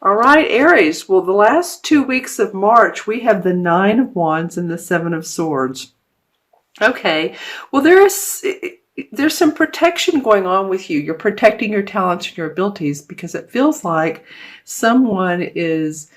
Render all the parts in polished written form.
All right, Aries. Well, the last 2 weeks of March, we have the Nine of Wands and the Seven of Swords. Okay. Well, there's some protection going on with you. You're protecting your talents and your abilities because it feels like someone is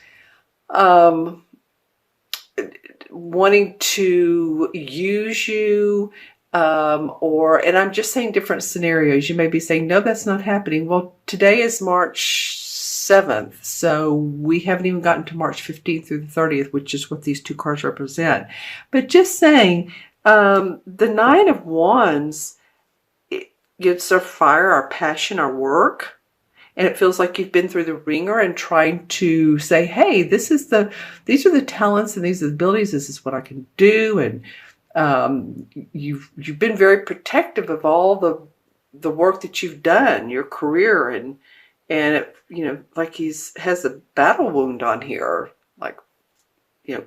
wanting to use you, and I'm just saying different scenarios. You may be saying, no, that's not happening. Well, today is March 7th, so we haven't even gotten to March 15th through the 30th, which is what these two cards represent. But just saying, the Nine of Wands, it's our fire, our passion, our work. And it feels like you've been through the ringer and trying to say, hey, these are the talents and these are the abilities. This is what I can do. And you've been very protective of all the work that you've done, your career, and it, like has a battle wound on here, like,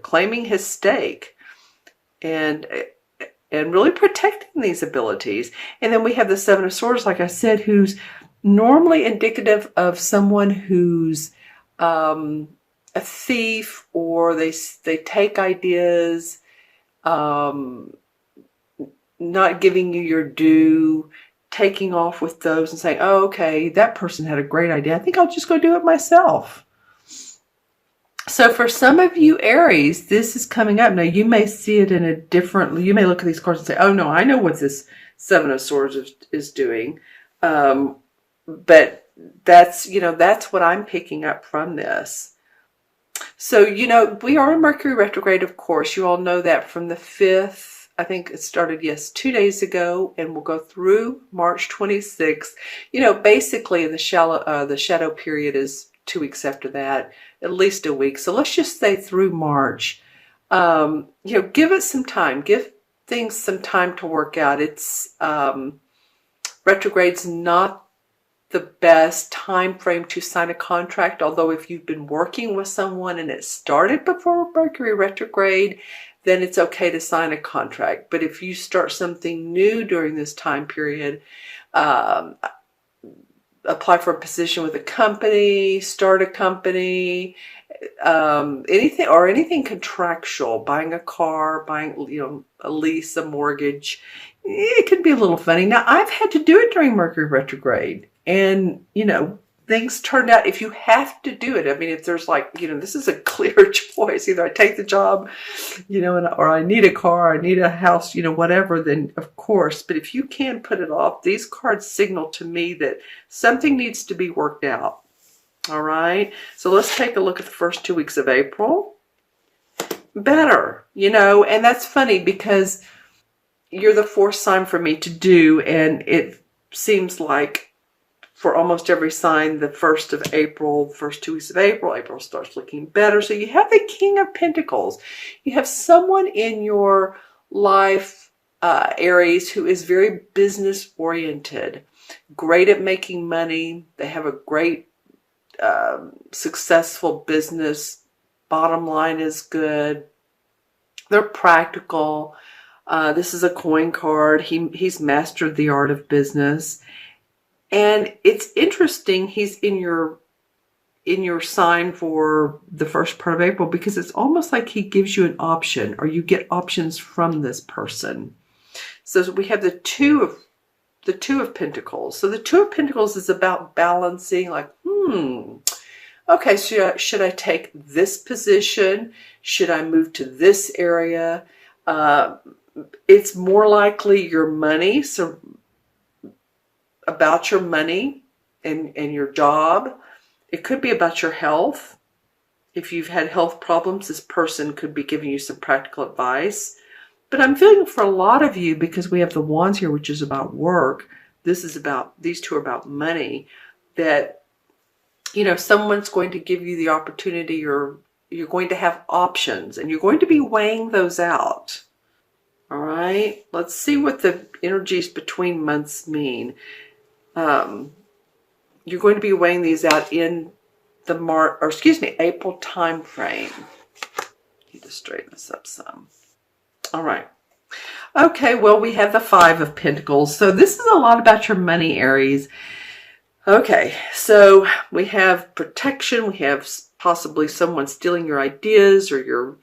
claiming his stake and really protecting these abilities. And then we have the Seven of Swords, like I said, who's normally indicative of someone who's a thief, or they take ideas, not giving you your due, taking off with those and saying, oh, okay, that person had a great idea. I think I'll just go do it myself. So for some of you, Aries, this is coming up. Now, you may see it in a different, you may look at these cards and say, oh, no, I know what this Seven of Swords is doing. But that's what I'm picking up from this. So, we are in Mercury retrograde, of course. You all know that from the 5th. I think it started, 2 days ago, and we'll go through March 26th. Basically the shadow period is 2 weeks after that, at least a week. So let's just say through March. Give it some time. Give things some time to work out. It's retrograde's not the best time frame to sign a contract, although if you've been working with someone and it started before Mercury retrograde, then it's okay to sign a contract. But if you start something new during this time period, apply for a position with a company, start a company, anything contractual, buying a car, buying a lease, a mortgage, it can be a little funny. Now, I've had to do it during Mercury retrograde, and things turned out. If you have to do it, I mean, if there's this is a clear choice, either I take the job, or I need a car, I need a house, whatever, then of course. But if you can put it off, these cards signal to me that something needs to be worked out. All right, so let's take a look at the first 2 weeks of April. Better, and that's funny because you're the fourth sign for me to do, and it seems like for almost every sign, the 1st of April, the first 2 weeks of April starts looking better. So you have the King of Pentacles. You have someone in your life, Aries, who is very business oriented, great at making money. They have a great successful business. Bottom line is good. They're practical. This is a coin card. He's mastered the art of business. And it's interesting, he's in your sign for the first part of April, because it's almost like he gives you an option, or you get options from this person. So we have the two of Pentacles. So the Two of Pentacles is about balancing, like, okay, should I take this position? Should I move to this area? It's more likely your money, so about your money and your job. It could be about your health. If you've had health problems, this person could be giving you some practical advice. But I'm feeling for a lot of you, because we have the Wands here, which is about work. These two are about money, that, someone's going to give you the opportunity, or you're going to have options, and you're going to be weighing those out. All right, let's see what the energies between months mean. You're going to be weighing these out in the April time frame. Need to straighten this up some. All right. Okay, well, we have the Five of Pentacles. So this is a lot about your money, Aries. Okay, so we have protection, we have possibly someone stealing your ideas, or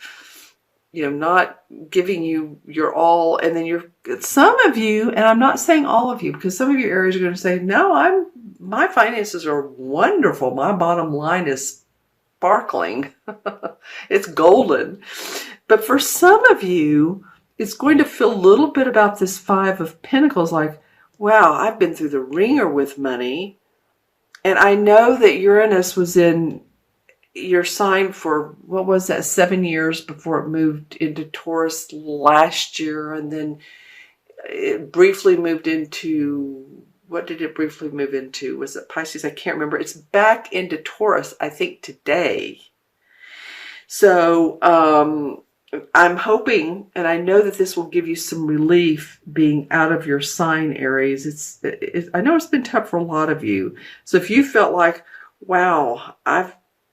not giving you your all, and then some of you, and I'm not saying all of you, because some of your Aries are going to say, no, my finances are wonderful. My bottom line is sparkling. It's golden. But for some of you, it's going to feel a little bit about this Five of Pentacles, like, wow, I've been through the ringer with money. And I know that Uranus was in your sign for, what was that, 7 years before it moved into Taurus last year. And then it briefly moved into, what did it briefly move into? Was it Pisces? I can't remember. It's back into Taurus, I think, today. So I'm hoping, and I know that this will give you some relief being out of your sign, Aries. I know it's been tough for a lot of you. So if you felt like, wow,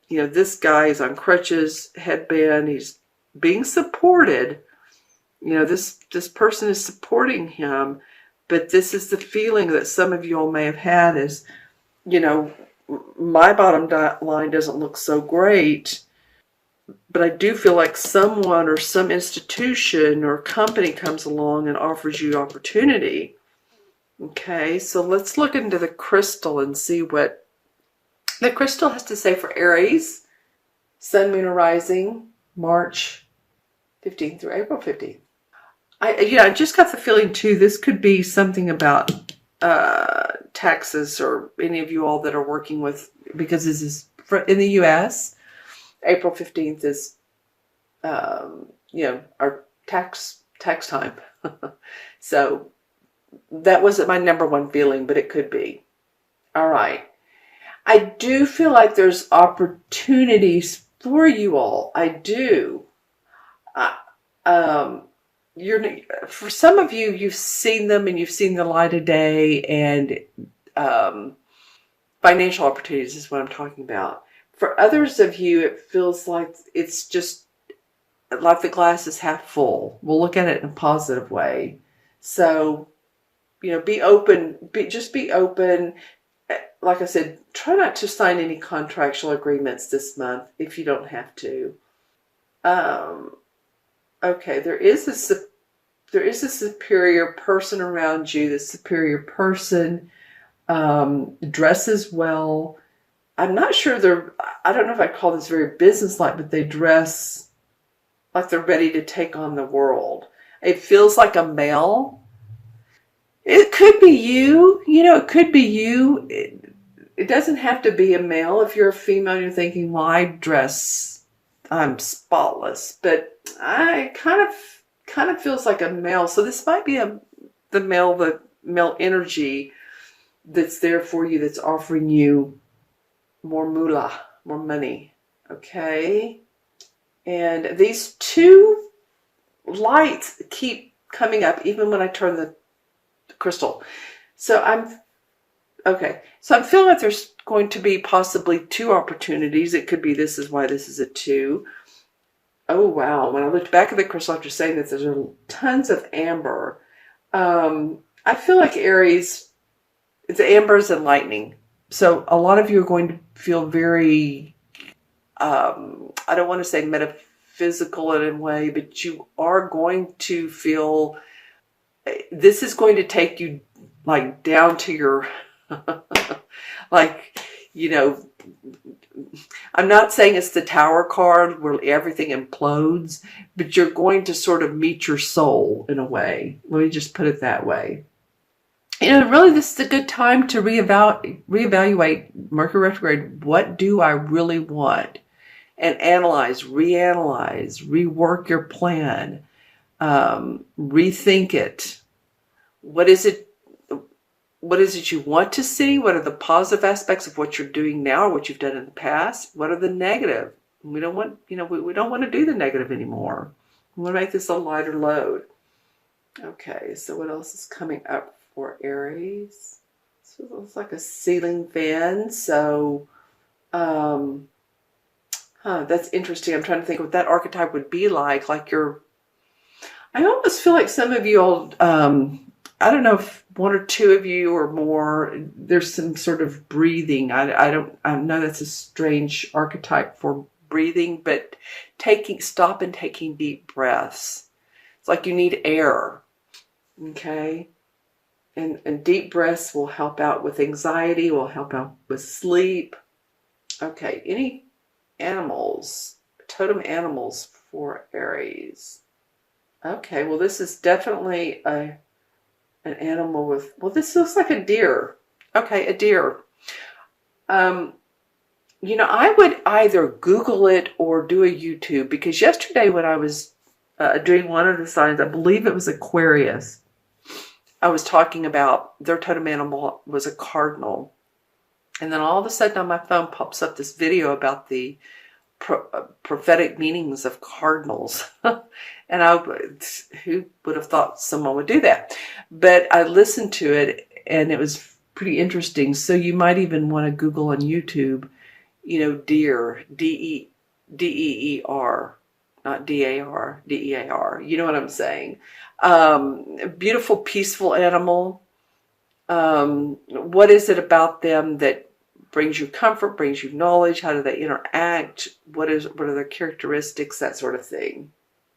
this guy is on crutches, headband, he's being supported. This person is supporting him, but this is the feeling that some of you all may have had is, my bottom line doesn't look so great, but I do feel like someone or some institution or company comes along and offers you opportunity. Okay, so let's look into the crystal and see what the crystal has to say for Aries, Sun, Moon, or Rising, March 15th through April 15th. I just got the feeling too, this could be something about taxes, or any of you all that are working with, because this is in the U.S. April 15th is, our tax time. So that wasn't my number one feeling, but it could be. All right. I do feel like there's opportunities for you all. I do. For some of you, you've seen them and you've seen the light of day, and financial opportunities is what I'm talking about. For others of you, it feels like it's just like the glass is half full. We'll look at it in a positive way. So, be open. Just be open. Like I said, try not to sign any contractual agreements this month if you don't have to. Okay, there is a superior person around you. The superior person dresses well. I'm not sure I don't know if I call this very businesslike, but they dress like they're ready to take on the world. It feels like a male. It could be you. It could be you. It doesn't have to be a male. If you're a female, you're thinking, well, I'm spotless, but I kind of feels like a male. So this might be the male energy that's there for you, that's offering you more moolah, more money. Okay. And these two lights keep coming up even when I turn the crystal. So I'm feeling like there's going to be possibly two opportunities. It could be this is why this is a 2. Oh, wow. When I looked back at the crystal after saying that, there's tons of amber. I feel like Aries, it's ambers and lightning. So a lot of you are going to feel very, I don't want to say metaphysical in a way, but you are going to feel, this is going to take you like down to your, like, I'm not saying it's the Tower card where everything implodes, but you're going to sort of meet your soul in a way. Let me just put it that way. Really, this is a good time to reevaluate Mercury retrograde. What do I really want? And analyze, reanalyze, rework your plan, rethink it. What is it you want to see? What are the positive aspects of what you're doing now or what you've done in the past? What are the negative? We don't want, we don't want to do the negative anymore. We want to make this a lighter load. Okay, so what else is coming up for Aries? So it looks like a ceiling fan. So, that's interesting. I'm trying to think what that archetype would be like. I almost feel like some of you all, I don't know if one or two of you or more, there's some sort of breathing. I know that's a strange archetype for breathing, but stop and taking deep breaths. It's like you need air. Okay. And deep breaths will help out with anxiety, will help out with sleep. Okay. Any animals, totem animals for Aries? Okay. Well, this is definitely an animal with, well, this looks like a deer. Okay, a deer. You know, I would either Google it or do a YouTube, because yesterday when I was doing one of the signs, I believe it was Aquarius, I was talking about their totem animal was a cardinal. And then all of a sudden on my phone pops up this video about the prophetic meanings of cardinals. And who would have thought someone would do that? But I listened to it and it was pretty interesting. So you might even want to Google on YouTube, you know, deer, D-E-E-R, not D-A-R, D-E-A-R. You know what I'm saying? Beautiful, peaceful animal. What is it about them that brings you comfort, brings you knowledge? How do they interact? What are their characteristics? That sort of thing.